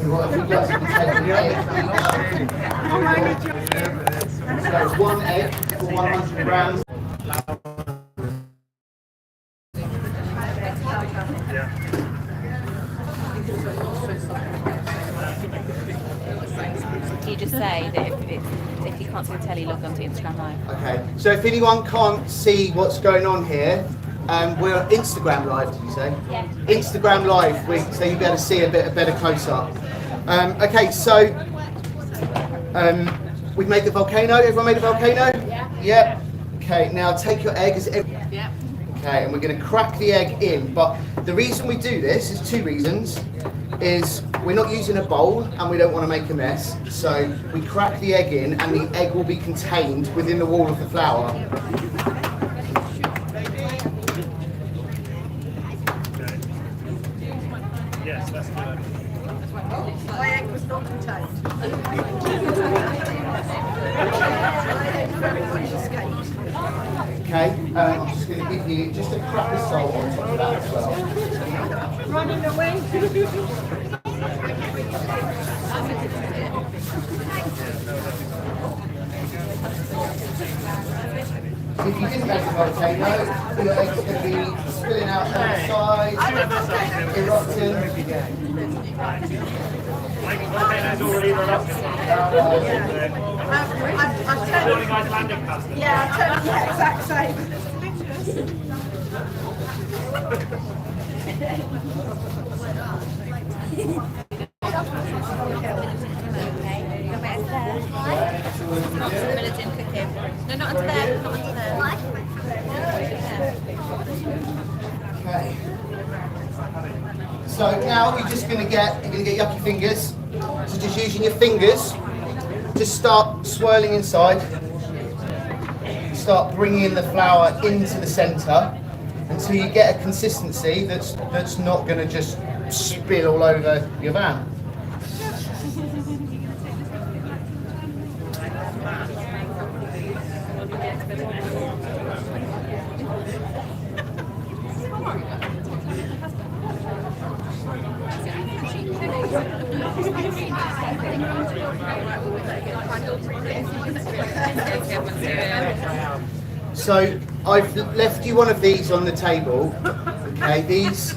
What have you guys can take an egg? So 1 egg for 100 grams. You just say that if you can't see the telly, log on to Instagram Live. Okay, so if anyone can't see what's going on here, we're on Instagram Live, did you say? Yeah. Instagram Live, so you'll be able to see a better close-up. Okay, so we've made the volcano. Everyone made a volcano? Yeah. Yep. Okay, now take your egg. Yeah. Okay, and we're going to crack the egg in. But the reason we do this is 2 reasons. Is we're not using a bowl and we don't want to make a mess. So we crack the egg in and the egg will be contained within the wall of the flour. Yes, that's good. My egg was not contained. Okay, I'm just going to give you just a crack of salt on top of that as well. Running away. If you didn't make a volcano, your egg's going to be spilling out on the side, erupting. Volcano's already erupted. Yeah, exact same. No, not under there. Not under there. Okay. So now you're going to get yucky fingers. So just using your fingers, just start swirling inside. Start bringing the flour into the centre until you get a consistency that's not going to just spill all over your van. So I've left you one of these on the table. Okay, these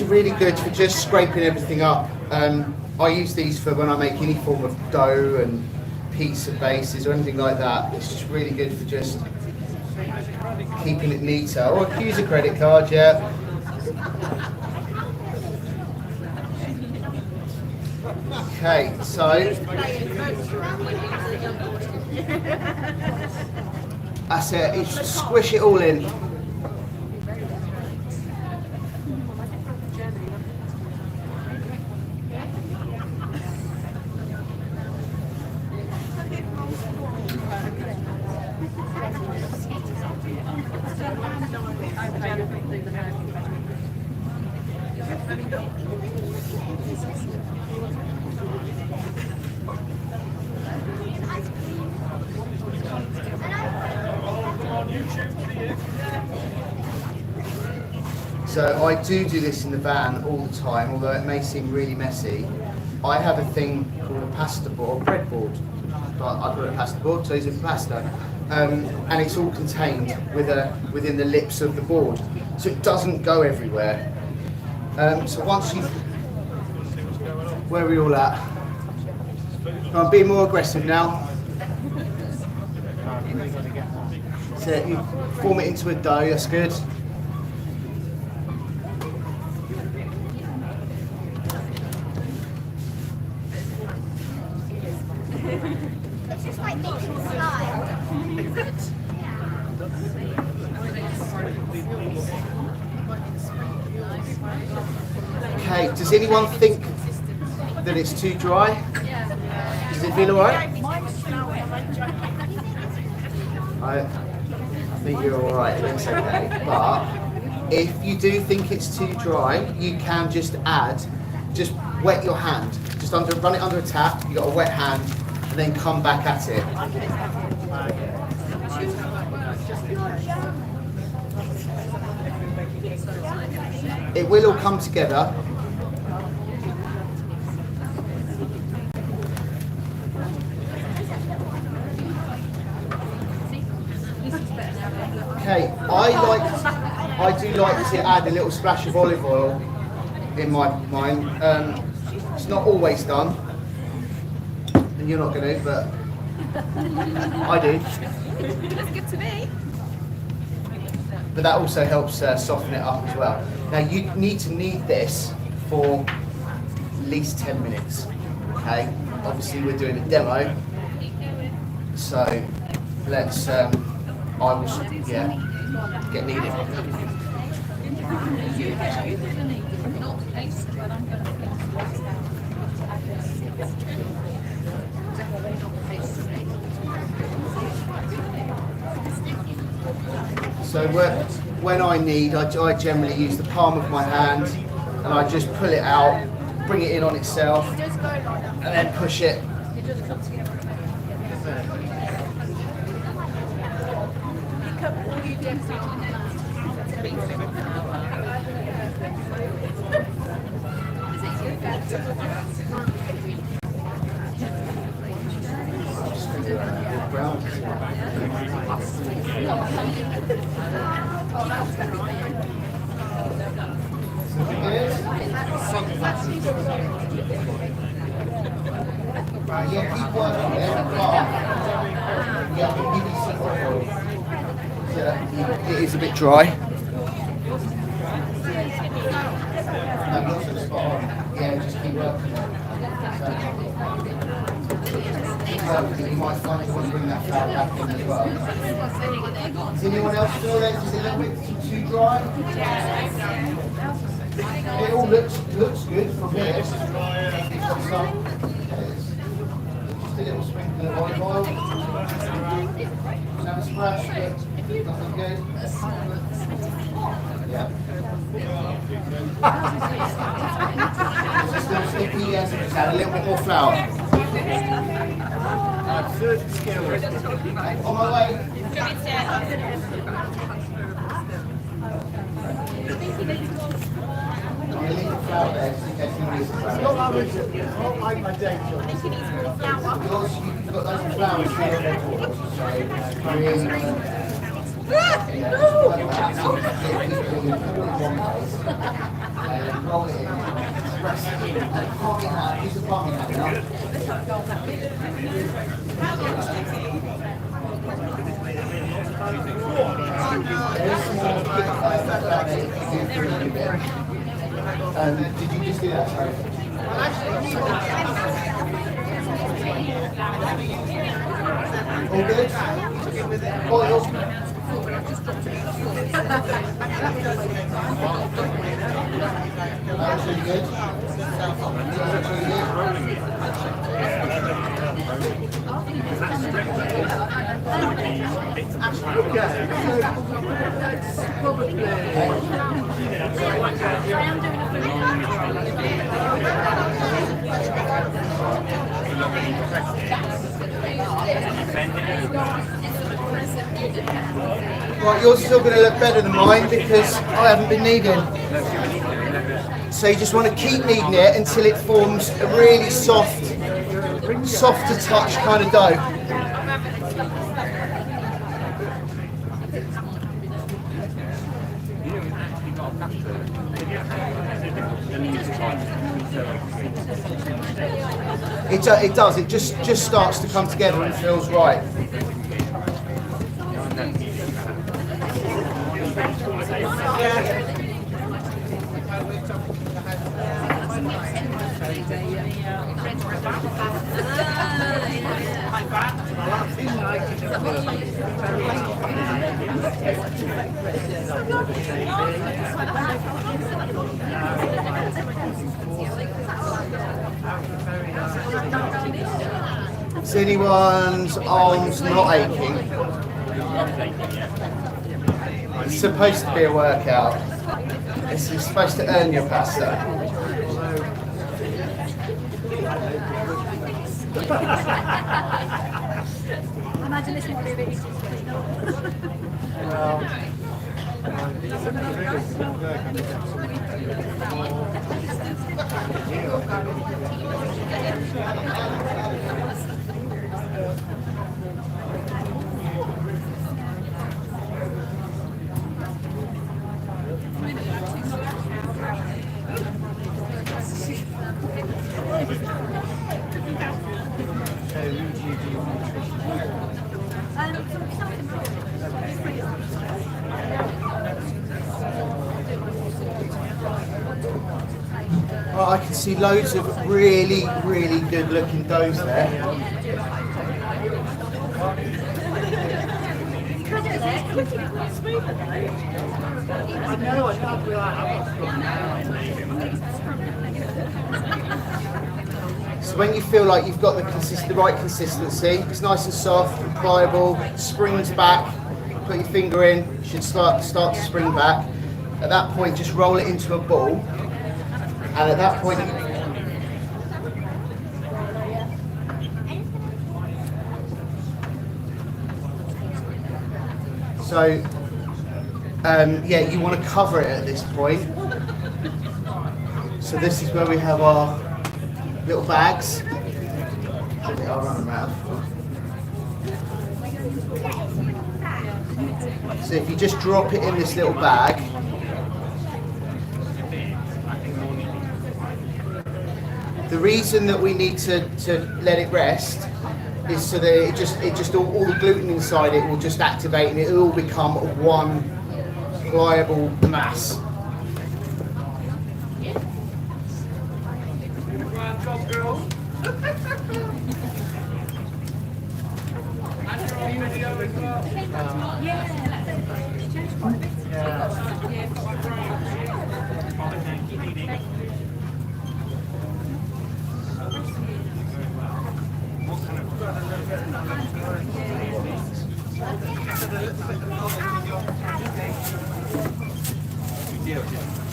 are really good for just scraping everything up. I use these for when I make any form of dough and pizza bases or anything like that. It's just really good for just keeping it neater. Or I could use a credit card, yeah. Okay, so that's it. You just squish it all in. So I do this in the van all the time, although it may seem really messy. I have a thing called a pasta board, breadboard, but I call it a pasta board, so it's a pasta, and it's all contained within the lips of the board, so it doesn't go everywhere. So once you've, where are we all at? I'm being more aggressive now. So you form it into a dough, that's good. It's just like mixing slime. Okay, does anyone think that it's too dry? Does it feel alright? I think you're alright, it's okay. But if you do think it's too dry, you can just wet your hand. Just run it under a tap, you've got a wet hand, and then come back at it. It will all come together. I do like to add a little splash of olive oil in mine. It's not always done, and you're not going to, but I do. That's good to me. But that also helps soften it up as well. Now you need to knead this for at least 10 minutes. Okay. Obviously we're doing a demo, so let's. I will get kneaded. So when I knead, I generally use the palm of my hand and I just pull it out, bring it in on itself, and then push it. Right, yeah, keep working there. Yeah, I'll give you some oil. Yeah, it is a bit dry. No, not so spot on. Yeah, just keep working. You might find you want to bring that flour back in as well. Does anyone else feel that it's a little bit too dry? It all looks good from here. It's got some. Just a little sprinkle of olive oil. Have a splash, but nothing good. Yeah. It's still sticky, yes. Just add a little bit more flour. On my way. You leave the flour there just in case you need some flour. You've got those flowers here on their doors, so really, roll it in, press it in, palming hand, use the palming hand now. Did you just do that? Sorry. All good? Oil. That's really good. That's really good. Right, yours is still going to look better than mine because I haven't been kneading. So you just want to keep kneading it until it forms a really soft to touch kind of dough. It does. It just starts to come together and feels right. Is anyone's arms not aching? It's supposed to be a workout. It's supposed to earn your pasta. Imagine this would be a bit easier. Well, I can see loads of really, really good looking doughs there. So when you feel like you've got the right consistency, it's nice and soft and pliable, springs back, put your finger in, it should start to spring back. At that point, just roll it into a ball, and at that point, yeah, you want to cover it at this point. So this is where we have our little bags. I'll run them out. So if you just drop it in this little bag, the reason that we need to let it rest is so that it just all the gluten inside it will just activate and it will become one pliable mass.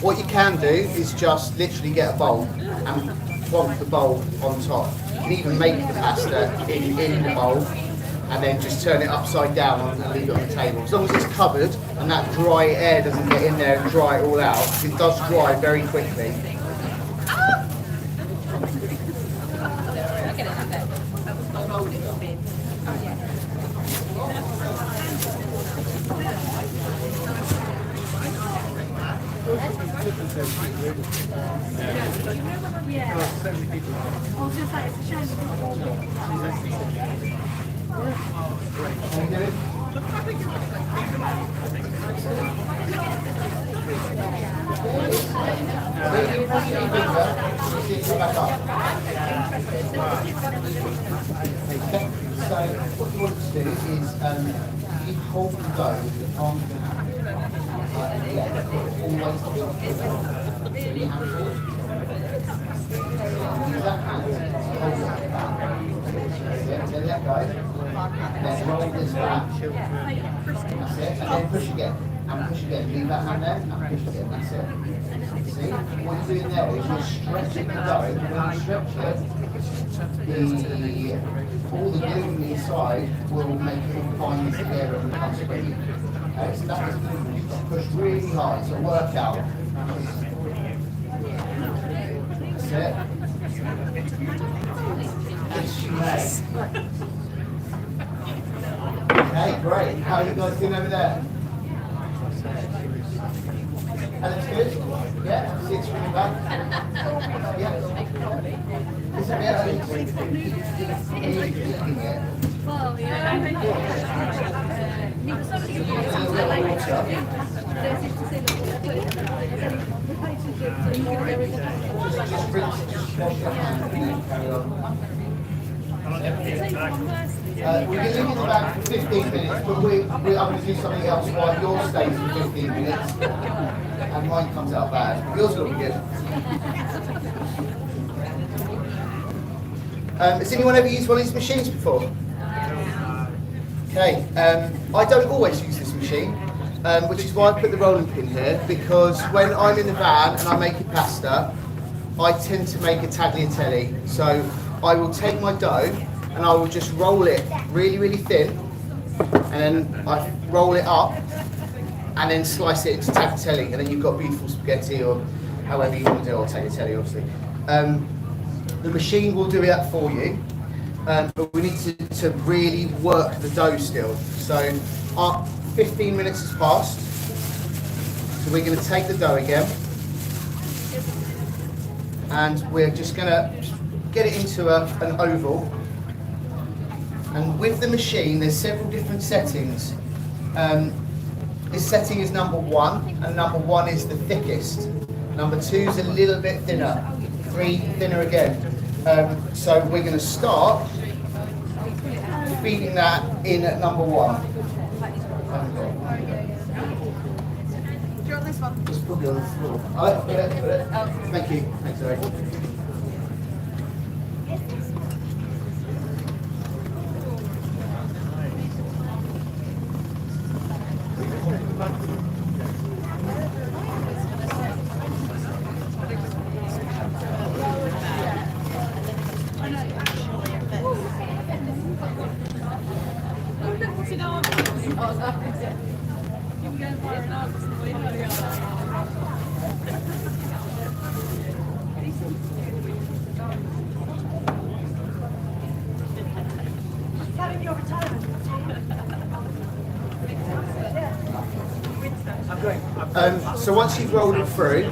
What you can do is just literally get a bowl and plonk the bowl on top. You can even make the pasta in the bowl and then just turn it upside down and leave it on the table. As long as it's covered and that dry air doesn't get in there and dry it all out, because it does dry very quickly. So what you want to do is you hold the dough with the palm of your hand. Always hold your hand forward. Use that hand to hold it back. Then let go. Then roll this back. That's it. And then push again. And push again. Leave that hand there and push again. That's it. See? What you're doing there is you're stretching the dough. When you stretch it, all the gluten inside will make it bind together and become squishy. So that's you've got to push really hard. It's a workout. That's it. Yes, you may. Okay, great. How are you guys doing over there? That looks good? Yeah? See it's from the back? Yeah? Is it better? Well, yeah. We're going to leave it back for 15 minutes, but I'm going to do something else while yours stays for 15 minutes. And mine comes out bad. Yours will be good. Has anyone ever used one of these machines before? Okay, I don't always use this machine, which is why I put the rolling pin here, because when I'm in the van and I'm making pasta, I tend to make a tagliatelle. So I will take my dough and I will just roll it really, really thin, and then I roll it up and then slice it into tagliatelle, and then you've got beautiful spaghetti or however you want to do it, or tagliatelle obviously. The machine will do that for you, but we need to really work the dough still. So our 15 minutes has passed, so we're going to take the dough again, and we're just going to get it into an oval. And with the machine, there's several different settings. This setting is number 1, and number 1 is the thickest. Number 2 is a little bit thinner. 3 thinner again. So we're going to start feeding that in at number 1. Do you want this one? Just put it on the floor. Put it. Thank you. Thanks, Zoe. So once you've rolled it through,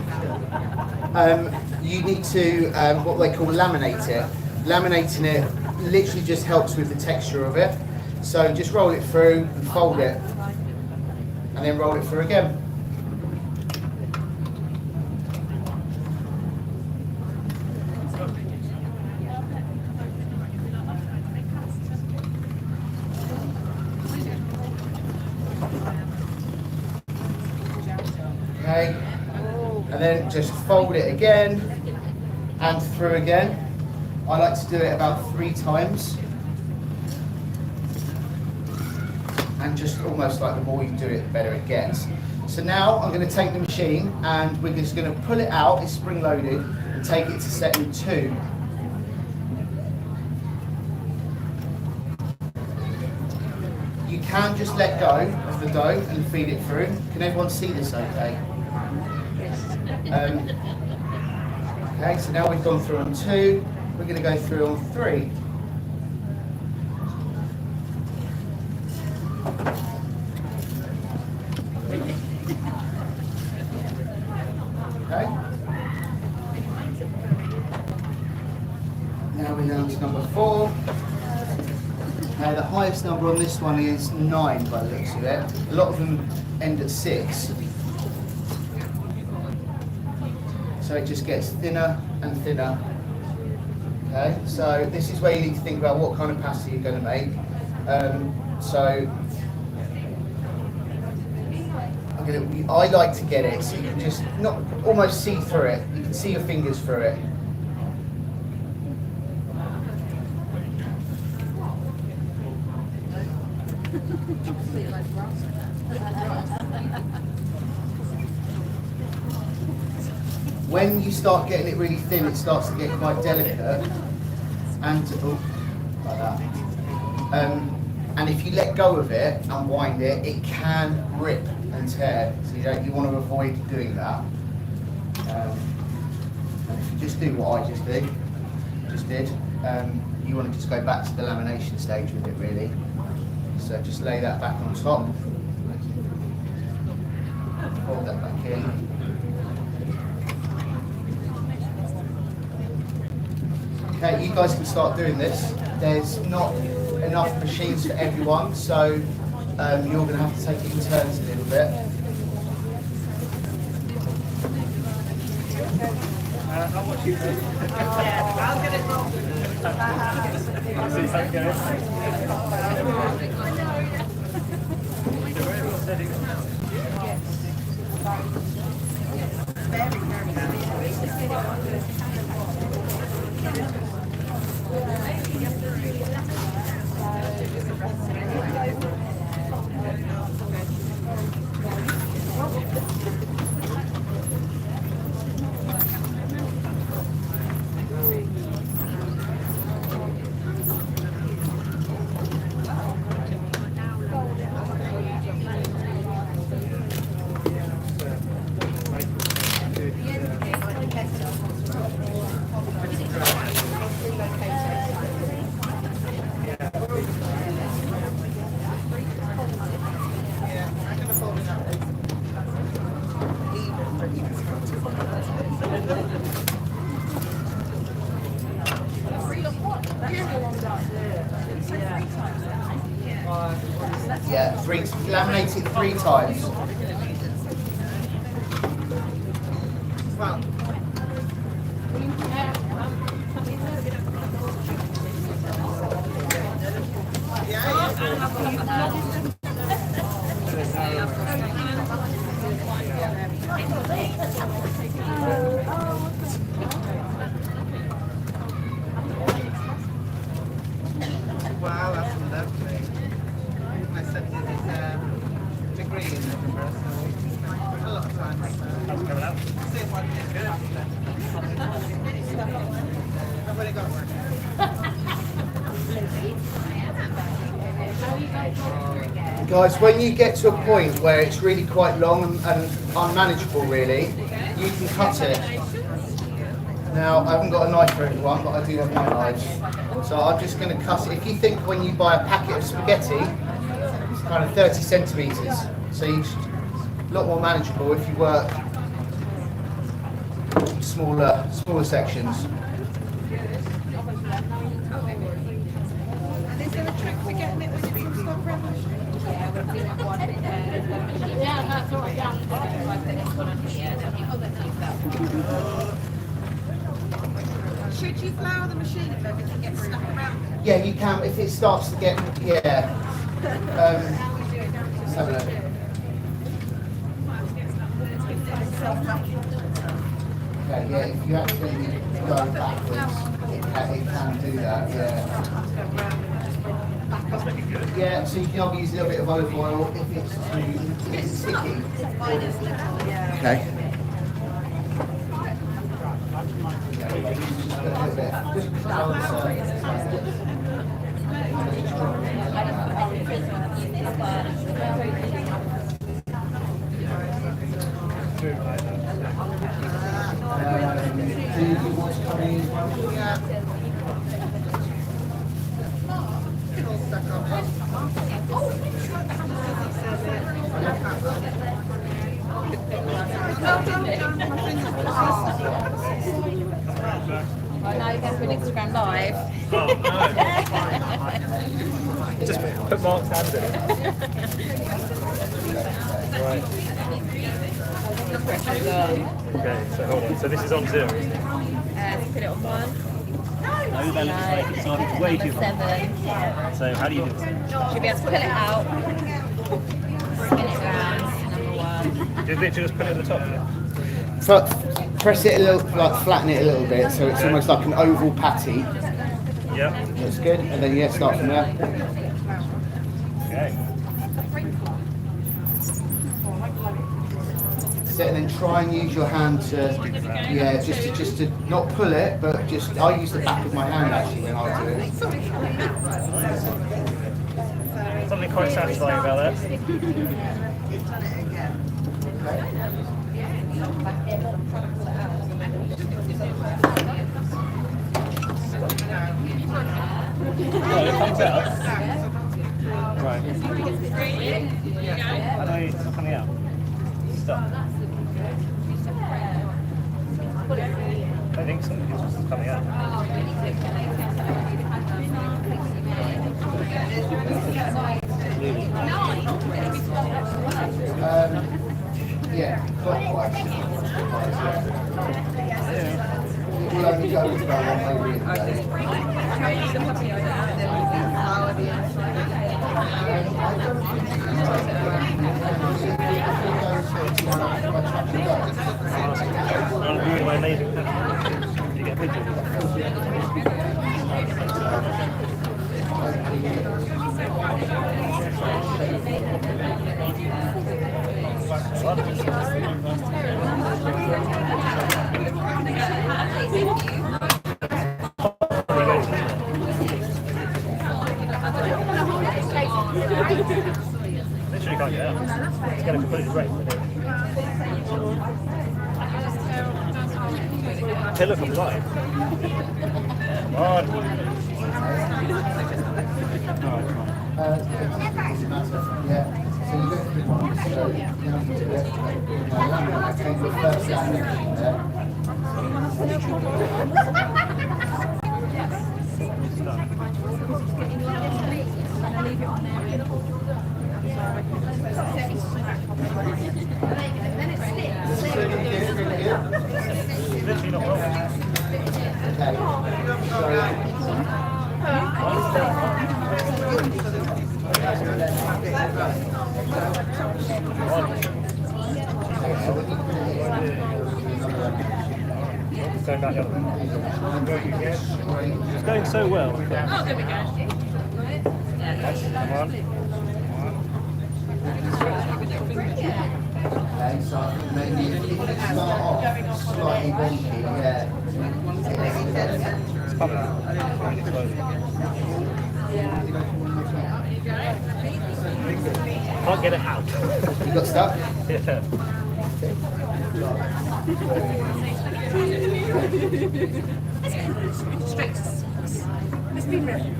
you need to what they call laminate it. Laminating it literally just helps with the texture of it. So just roll it through and fold it, and then roll it through again. Okay, and then just fold it again and through again. I like to do it about 3 times, and just almost like the more you do it, the better it gets. So now I'm going to take the machine and we're just going to pull it out, it's spring loaded, and take it to setting 2. You can just let go of the dough and feed it through. Can everyone see this okay? Okay, so now we've gone through on 2, we're going to go through on 3. Okay. Now we're down to number 4. Now the highest number on this one is 9 by the looks of it. A lot of them end at 6. So it just gets thinner and thinner. Okay, so this is where you need to think about what kind of pasta you're going to make. I like to get it so you can just not almost see through it. You can see your fingers through it. When you start getting it really thin, it starts to get quite delicate, and like that. And if you let go of it and wind it, it can rip and tear. So you want to avoid doing that. And if you just do what I just did, you want to just go back to the lamination stage with it, really. So just lay that back on top, fold that back in. Okay, you guys can start doing this. There's not enough machines for everyone, so you're going to have to take it in turns a little bit. I'll watch you. I'll get it wrong. See how it goes. Yeah, laminate it 3 times. Wow, that's lovely. My son did his degree in Edinburgh, so we spent a lot of time with How's it coming out? Same one, it's good. I've already got one. Guys, when you get to a point where it's really quite long and unmanageable really, you can cut it. Now, I haven't got a knife for everyone, but I do have my knives. So I'm just going to cut it. If you think when you buy a packet of spaghetti, it's kind of 30 centimetres. So a lot more manageable if you work smaller sections. And is there a trick for getting it when it's in stock around? Yeah, that's what I got. Should you flour the machine if everything gets stuck around it? Yeah, you can if it starts to get, yeah. Let's have a look. Okay, yeah, if you accidentally go backwards, it can do that, yeah. That's looking good. Yeah, so you can either use a little bit of olive oil if it's sticky. Okay. Do you want to come in? Yeah. It all stuck on. Oh, now you're going for an Instagram live. Oh no. Just put Mark's hand in it. Right. Okay, so hold on. So this is on 0. Put it on 1. No, that looks like it's on way too high. 7. So how do you do this? Should be able to pull it out. Spin it around. Number 1. Just literally just put it at the top. Yeah? Press it a little, like flatten it a little bit, so it's almost like an oval patty. Yeah. That's good. And then yeah, start from there. Okay. So, and then try and use your hand to, yeah, just to not pull it, but just I use the back of my hand actually when I do it. Something quite satisfying about that. Oh, it comes out. Right. How do it's not coming out? Stop. I think so. It's just coming out. Yeah, clockwise. We'll only go with about one way I'm doing my amazing thing. Did you get a picture of Literally can't get out. It's going to completely break. Hey, look, I'm live. Come on. Yeah. So you look at the one, so you have to do it. Okay, the first lamination there. Okay. Going back the other way. It's going so well. Oh, there we go. Come on. Okay, so maybe if you start off slightly wonky, yeah. It's coming. Really slowly. Can't get it out. You got stuck? Yeah.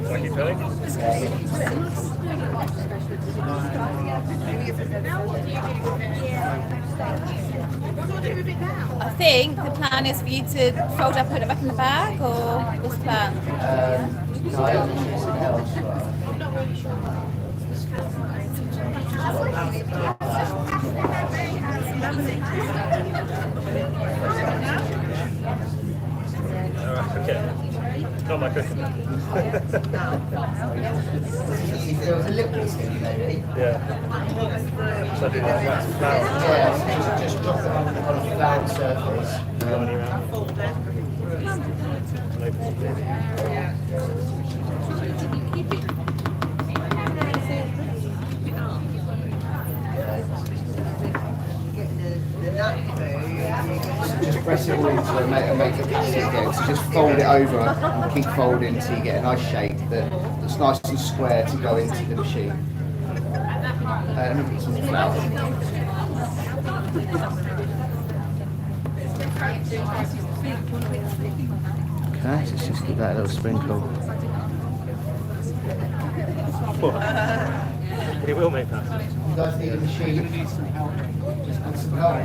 What are you feeling? I think the plan is for you to fold up, put it back in the bag, or what's the plan? No, I don't think it's something else. Okay. Not my cooking. If there was a little bit sticky, maybe. Yeah. So I do that. That's flour. Yeah, so just drop it on a flat surface. Just press it all into it and make the pasta again. So just fold it over and keep folding until you get a nice shape that's nice and square to go into the machine. Let me put some flour. Okay, so just give that a little sprinkle. It will make pasta. You guys need a machine? Just put some flour.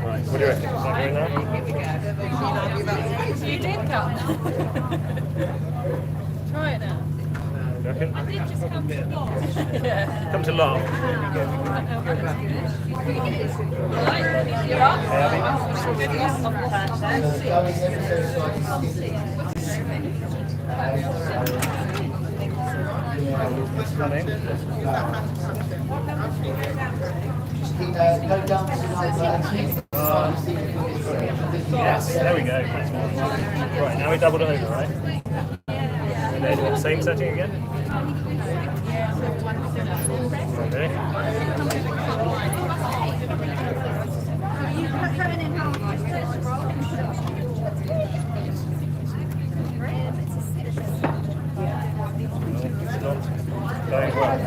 Right. What do you reckon? Is that going now? You did come. Try it now. You reckon? Come to laugh. You're on? Coming. Yes, there we go. Right, now we doubled it over, right? And then same setting again. Okay. Going well.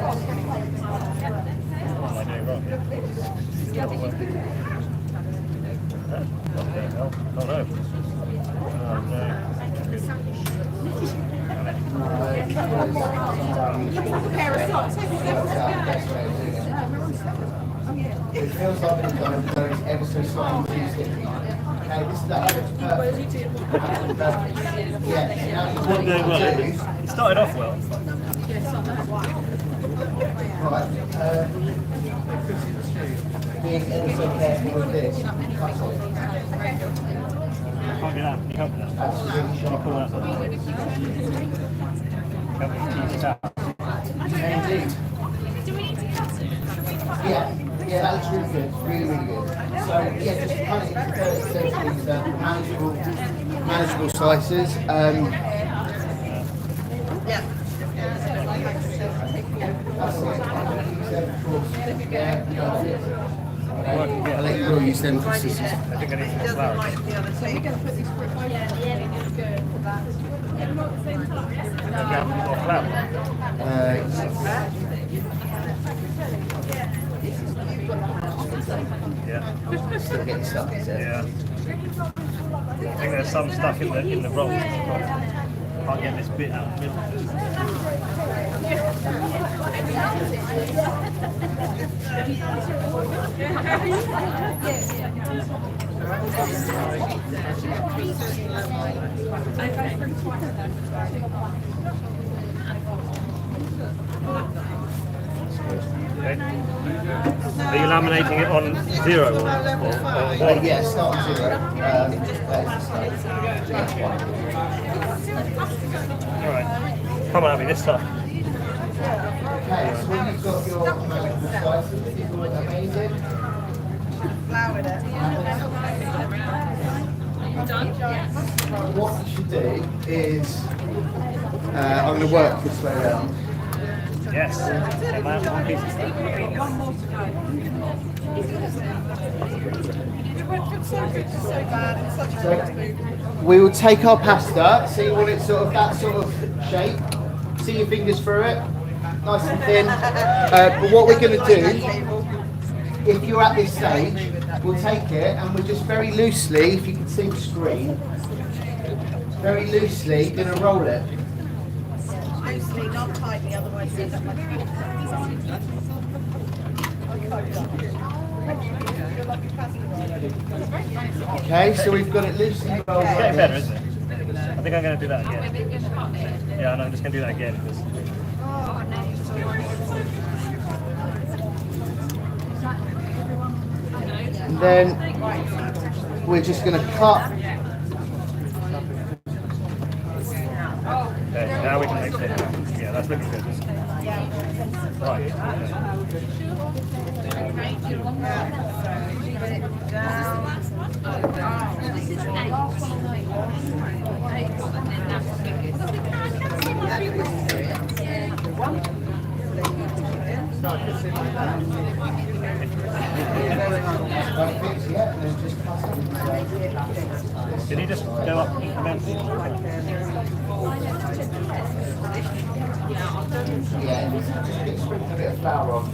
What am I doing wrong? Still not working. What the hell? Oh no. Oh no. It feels like it's going ever so slightly too sticky. Okay, this is the perfect. Yeah, now It's not going well. It started off well. Right, being ever so careful with this, cut it. Can't get out. Can you help me now? Absolutely Can you sharp. pull that? Help me tease it out. Yeah, indeed. Yeah, that looks really good, really, really good. So yeah, just kind of these manageable slices. Yeah. That's it. Yeah, I'll let you all use them for scissors. I think I need some Doesn't flour. like the other thing. Or flour. Yeah. Still getting stuck, is it? Yeah. I think there's some stuff in the roll. Can't get this bit out of the middle. Okay. Are you laminating it on 0 or 1? Yeah, start on 0. Alright. Come on, Abby, this time. Okay, so when you've got your American slices, these look amazing. Floured it. What you should do is, I'm going to work this way around. Yes. Yeah, man, one piece. So we will take our pasta, so you want it sort of that sort of shape. See your fingers through it, nice and thin. But what we're going to do, if you're at this stage, we'll take it and we're just very loosely, if you can see the screen, very loosely going to roll it. Loosely, not tightly, otherwise you end up like Okay, so we've got it loosely rolled. It's Like getting better, this. isn't it? I think I'm going to do that again. Yeah, no, I'm just going to do that again. And then we're just going to cut. Okay, now we can mix it. Yeah, that's looking good. Right. Did he just go up incrementally? Yeah, just sprinkle a bit of flour on.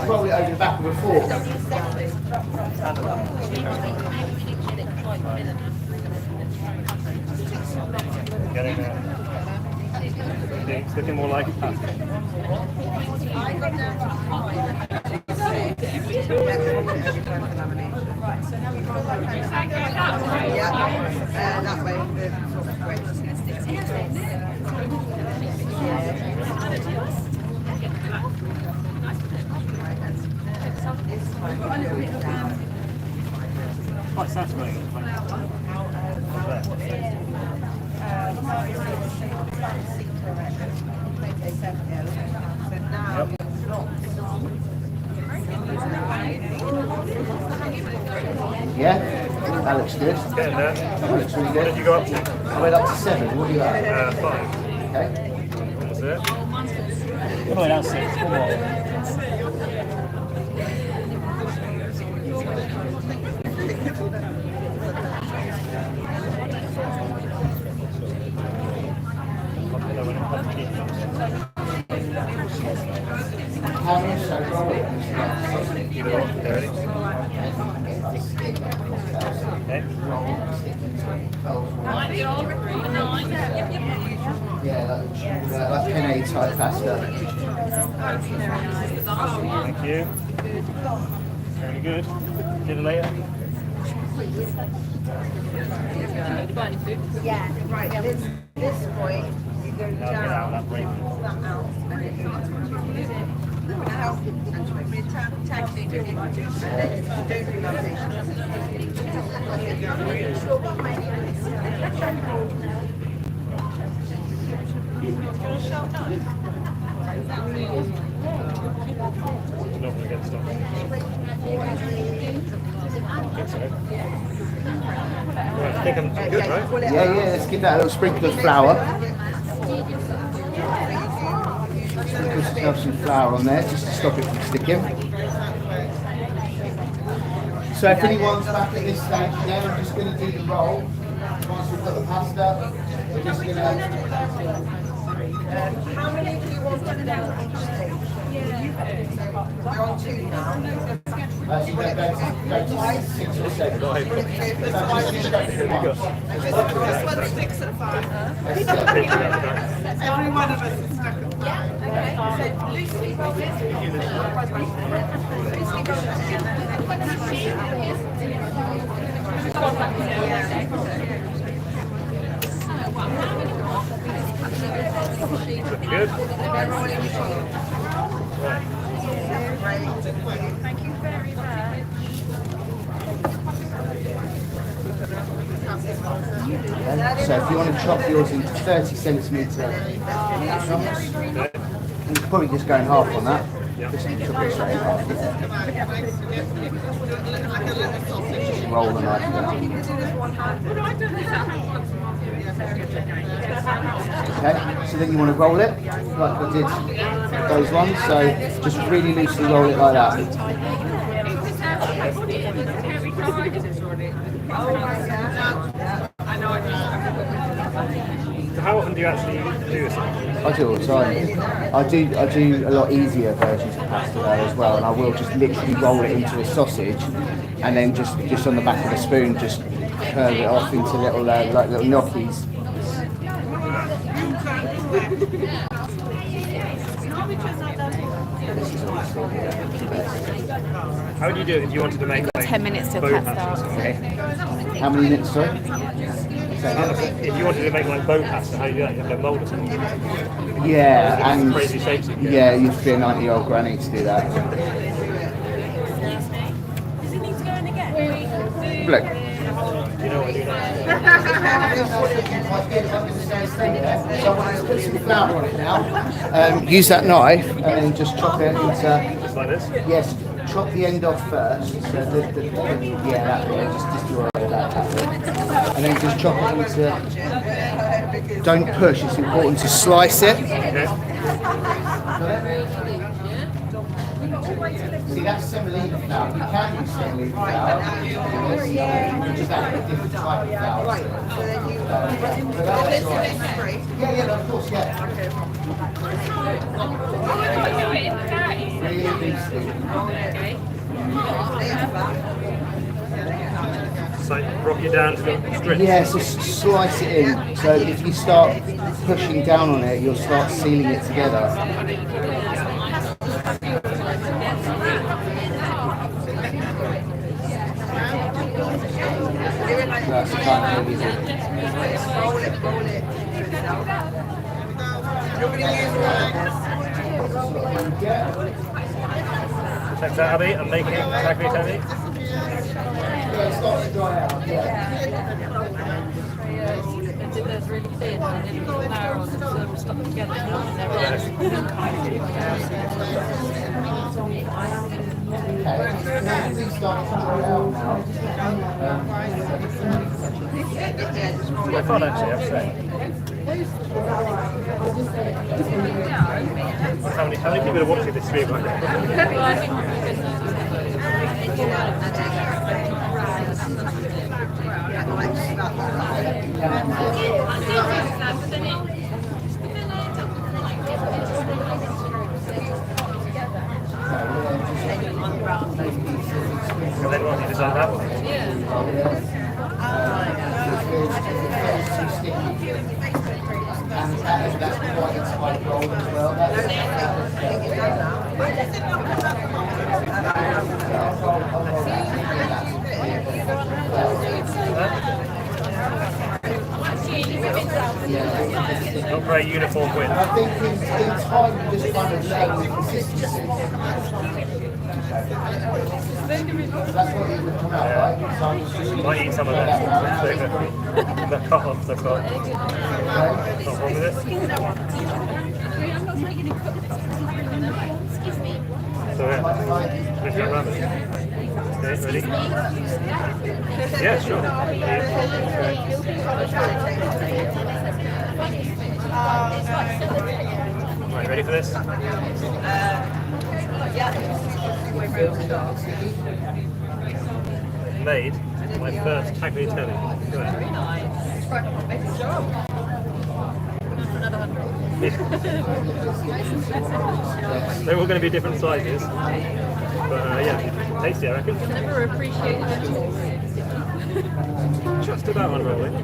Roll it over the back of a fork. Getting there. It's looking more like pasta. that way. Quite saturating. Yeah, that looks good. Getting there. That looks really What good. did you go up to? I went up to 7. What do you at? 5. Okay. That's it. Oh, that's 6. One more. How much should I roll it? Either or. Okay, ready? Okay. Yeah, like penne type pasta. Thank you. Very good. Dinner later. Yeah, right. This point, you go Now get out down. that break. That out. And then out. And tap. And then don't do nothing. Not going to get stuck. Right, stick looking good, right? Yeah, let's give that a little sprinkle of flour. Just have some flour on there just to stop it from sticking. So if anyone's back at this stage, then I'm just going to do the roll. Once we've got the pasta, we're just going to... How many do you want to down each stage? You're on 2 now. So you're going to go to 6 or 7. This one sticks at 5. Every one of us is stuck at 5. Good. Thank you very much. So if you want to chop yours into 30 centimetre chunks, you can probably just go in half on that. Just chop it straight in half. Just roll the knife down. Okay, so then you want to roll it like I did those ones. So just really loosely roll it like that. So how often do you actually do this? I do all the time. I do a lot easier versions of pasta though as well, and I will just literally roll it into a sausage, and then just on the back of a spoon, just curve it off into little like little gnocchis. How would you do it if you wanted to make like 10 minutes till bow pasta. pasta? Okay. How many minutes, sorry? If you wanted to make like bow pasta, how do you do that? You have to mould it. Yeah, and Crazy shapes you can get. yeah, you'd be a 90-year-old granny to do that. Does it need to go in again? Look. You know what I do now? So I want to put some flour on it now. Use that knife and then just chop it into. Just like this? Yes, chop the end off first. So yeah, that bit. Just destroy that bit. And then just chop it into. Don't push. It's important to slice it. Okay. See, that's semolina flour. You can use semolina flour. You can just add a different type of flour. But that's right. Yeah, of course, yeah. Really loosely. So rock it down to the strips. Yeah, so slice it in. So if you start pushing down on it, you'll start sealing it together. That's the kind of thing, isn't it? Roll it. You're going to use Check that, Abby. I'm making it. Tag me, Abby. Yeah, it starts to dry out, yeah. It's really thin and then you put flour on and sort of stuck together. Okay, now these start to dry out now. Quite fun actually, I have to say. How many people are watching this stream right now? And then what, you decide that one? And that's quite a tight roll as well. Not very uniform win. I think in time you just kind of learn the consistency. That's what you would come out, right? Might eat some of that. The cut-offs I've got. Not wrong with it. So yeah, just go around it. Okay, ready? Yeah, sure. Right, ready for this? I've made my first tagliatelle. Go ahead. They're all going to be different sizes, but yeah, tasty I reckon. Never appreciated it. Just about unrolling.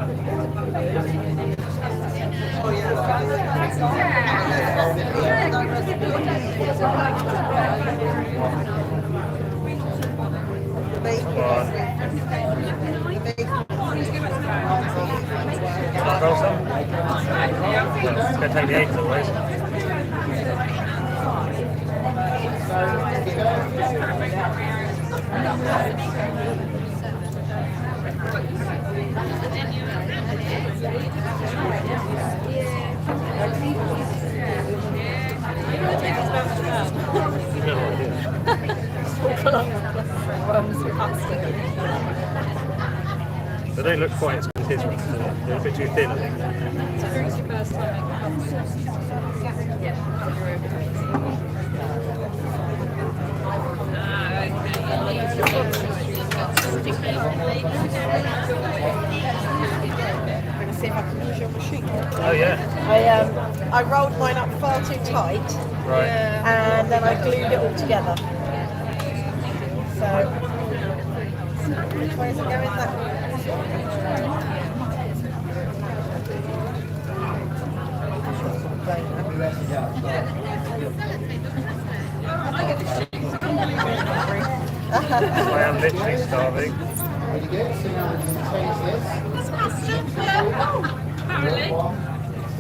Roll some? It's going to take the 8 otherwise. No idea. They don't look quite as consistent. They're a bit too thin, I think. It's your first time. See if I can use your machine. Oh yeah. I rolled mine up far too tight, Right. and then I glued it all together. So, which way is it going? That I am literally starving. Really good. So now we're going to change this.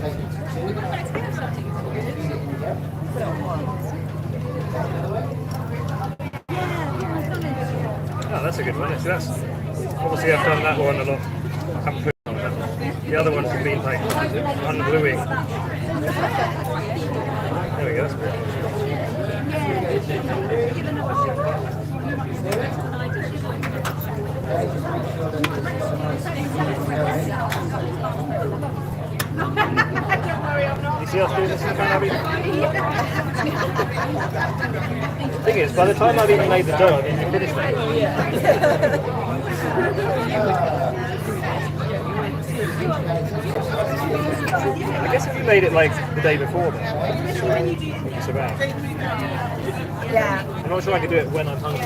Take it to 2. Oh, that's a good one. So that's obviously I've done that one a lot. I haven't put it on that. The other ones have been like ungluing. There we go. That's great. You see us doing this in the Abby? The thing is, by the time I've even made the dough, I've even finished it. I guess if you made it like the day before then, it's about. yeah. I'm not sure I could do it when I'm hungry.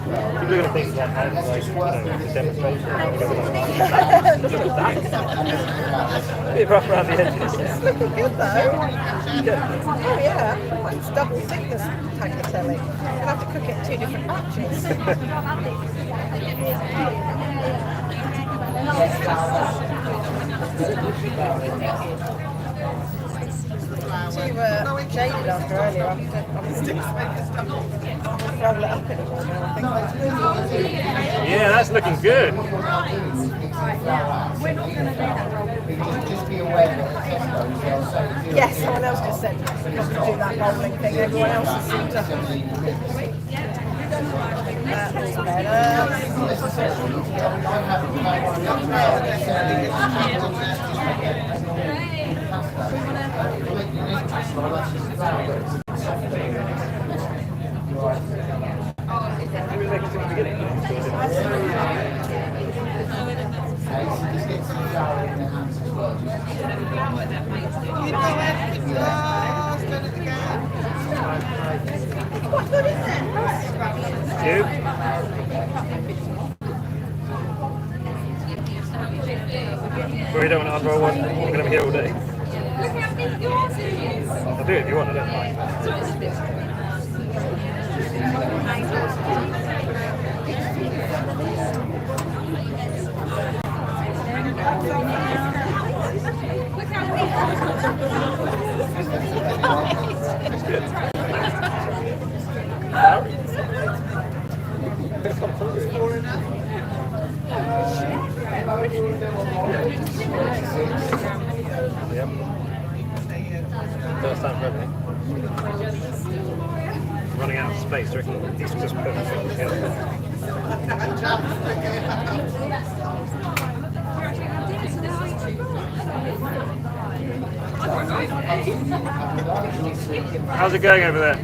People are going to think that I'm like, a demonstration. Look at that. A bit rough around the edges. It's looking good though. Oh yeah, that's double thickness tagliatelle. You'll have to cook it in 2 different batches. Too jaded after earlier. I'm roll it up in a more now, I think. Yeah, that's looking good. Just be aware that Yes, someone else just said not to do that rolling thing. Everyone else has seemed to. That's Maybe make it to the beginning. You? Well, you don't want to unroll one? We're going to be here all day. I'll do it if you want, I don't mind. It's good. Yep. First time for everything. Running out of space, I reckon he's just putting it together. How's it going over there?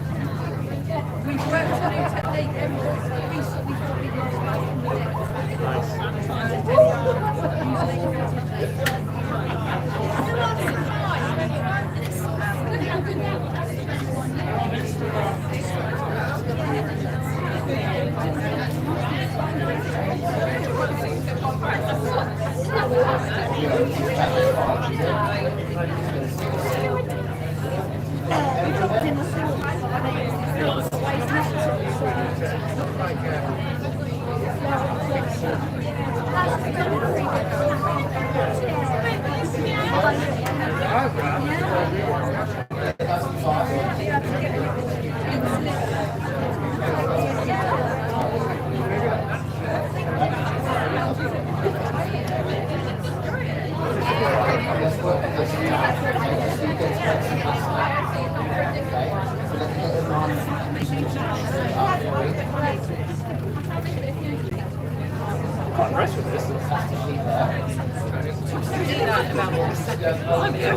Quite impressed with this.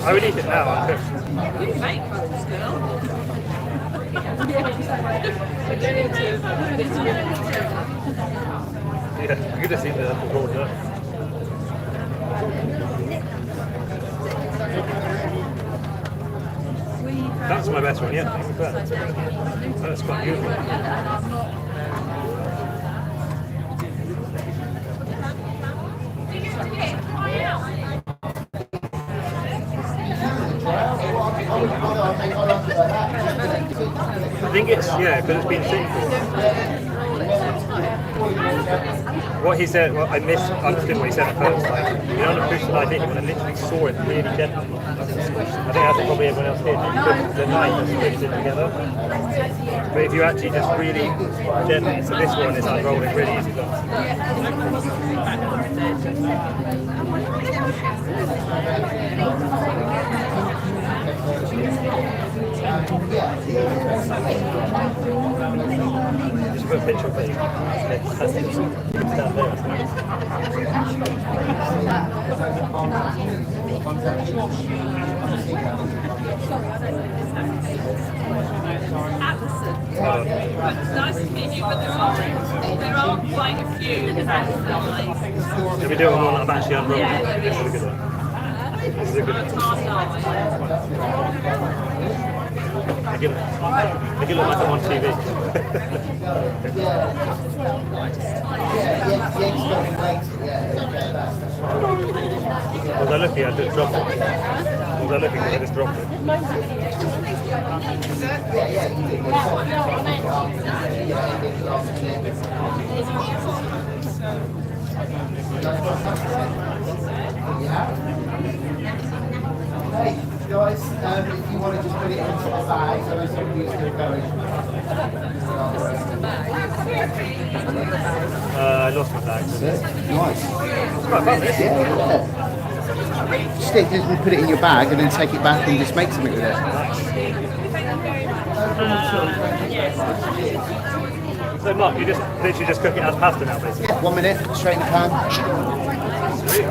I would eat it now. I'm cooked. You make butters, girl. Yeah, you could have seen the raw duck. That's my best one yet. That's quite beautiful. I think it's, yeah, because it's been sitting for. What he said, well, I misunderstood what he said at first. Like, you don't appreciate the idea when I literally saw it really gently. I think that's what probably everyone else did. The knife just brings it together. But if you actually just really gently, so this one is unrolling really easy. Just put a picture of it. It's down there. It's nice to meet you, but there are quite a few. Can we do one that I'm actually unrolling? This is a good one. This is a good one. Make it look like I'm on TV. Was I looking? I just dropped it. Was I looking? I just dropped it. Hey guys, if you want to just put it into the bag, so there's somebody who's going to go in. I lost my bag. Nice. It's quite fun, this. Yeah. Stick it and put it in your bag and then take it back and just make something with it. So Mark, you just literally just cook it as pasta now, basically. Yeah, 1 minute, straight in the pan. Sweet.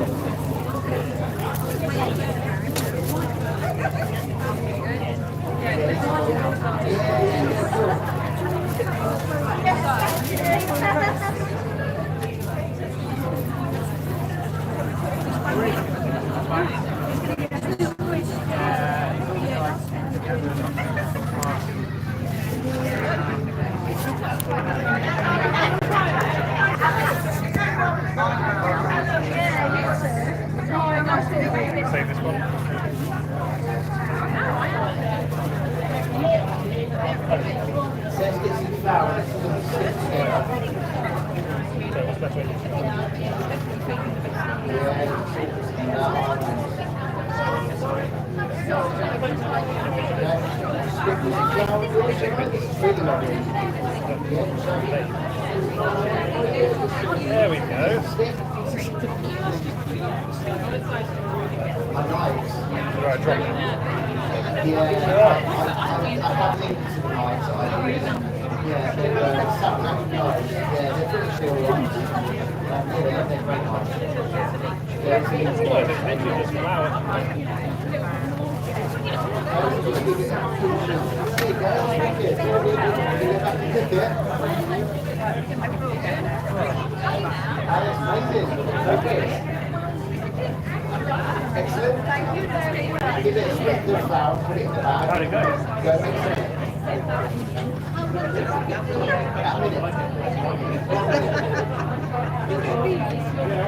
Save this one. Let's get some flour. There we go. I like. where I dropped it. Yeah, I have linked to the knives that I use. Yeah, they're sat-nav knives. Yeah, they're pretty chill ones. Yeah, they're great knives. Yeah, it's It's literally just flour. Excellent. Give it a split of flour, put it in the bag. How'd it go?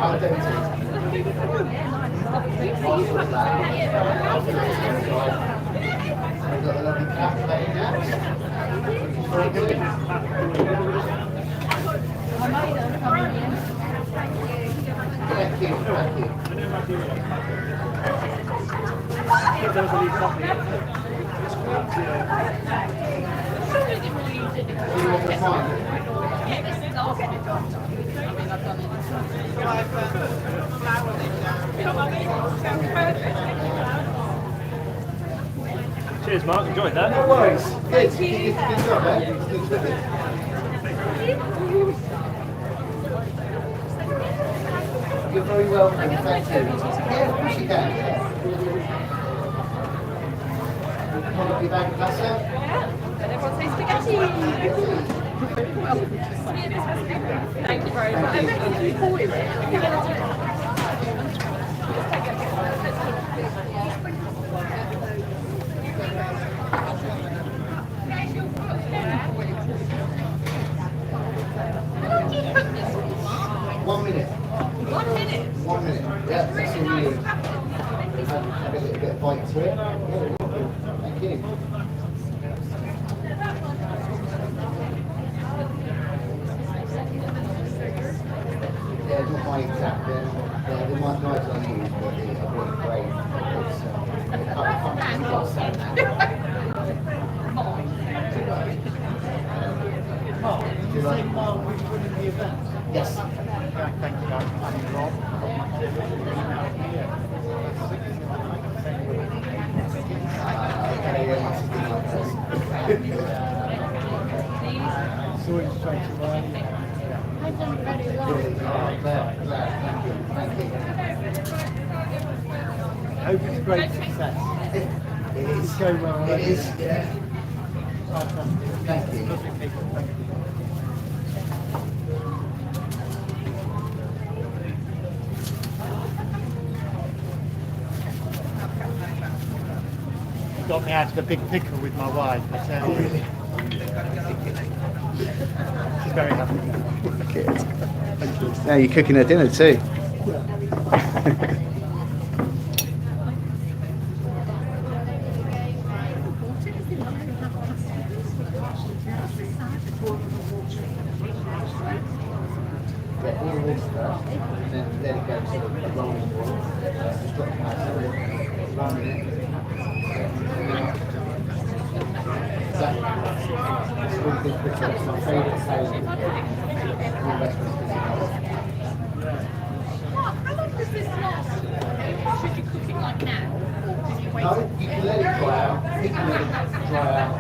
I'll do it. I've got a lovely calculator now. Very good. Thank you, thank you. You want the fine? Cheers, Mark. Enjoyed that. No worries. Good. Good job, eh? Good job. You're very welcome. Thank you. Yeah, of course you can. Hold up your bag, Pasta. Everyone say spaghetti. Thank you very much. One minute. 1 minute. 1 minute. Yeah, that's all you need. Have a little bit of bite to it. Yeah, thank you. Yeah, not my exact. They're my knives I use, but they're really great. It's I can't really lost that. Do you like Mark? We were in the event. Yes. Thank you, I'm Rob. Saw it straight away. I've done very well. Thank you. I hope it's a great success. It is. It's going well. It is, yeah. Fantastic. Thank you. Lovely people, thank you. Got me out of a big pickle with my wife. I tell you. She's very happy. Now you're cooking her dinner too. Get all this stuff, and then it goes to the rolling board. Just drop it out of it, 1 minute. Exactly. It's really good cooking. It's my favourite salad. All restaurants visit. Mark, how long does this last? Should you cook it like now? Or did you wait? No, you can let it dry out. You can let it dry out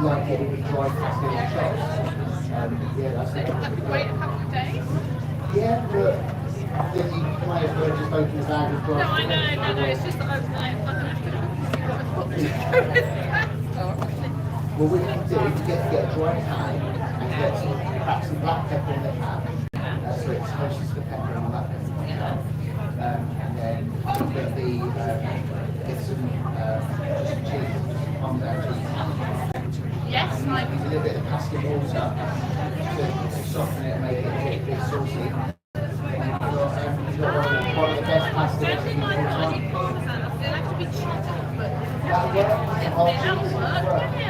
like it would be dry pasta in shops. Yeah, that's it. I could wait a couple of days? Yeah, but then you might as well just open the bag and dry. No, I know, it's just that I'm like, Well, what you can do is get a dry pan and get perhaps some black pepper in the pan. So it's closest to pepper and black pepper. And then get some cheese on that cheese. yes, like, Use a little bit of pasta water to soften it and make it a bit saucy. And you've got one of the best pasta don't recipes think of all like bloody time. parmesan. I feel like to be cheated, but That'll work. that'll work, wouldn't it?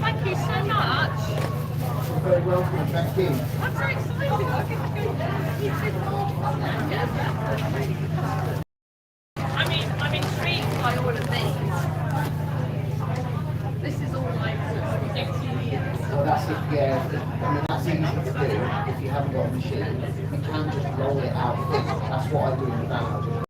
Thank you so much. You're very welcome. Thank you. I'm so excited. I'm intrigued by all of these. This is all like I mean, that's easy to do if you haven't got a machine. You can just roll it out. That's what I do in the van.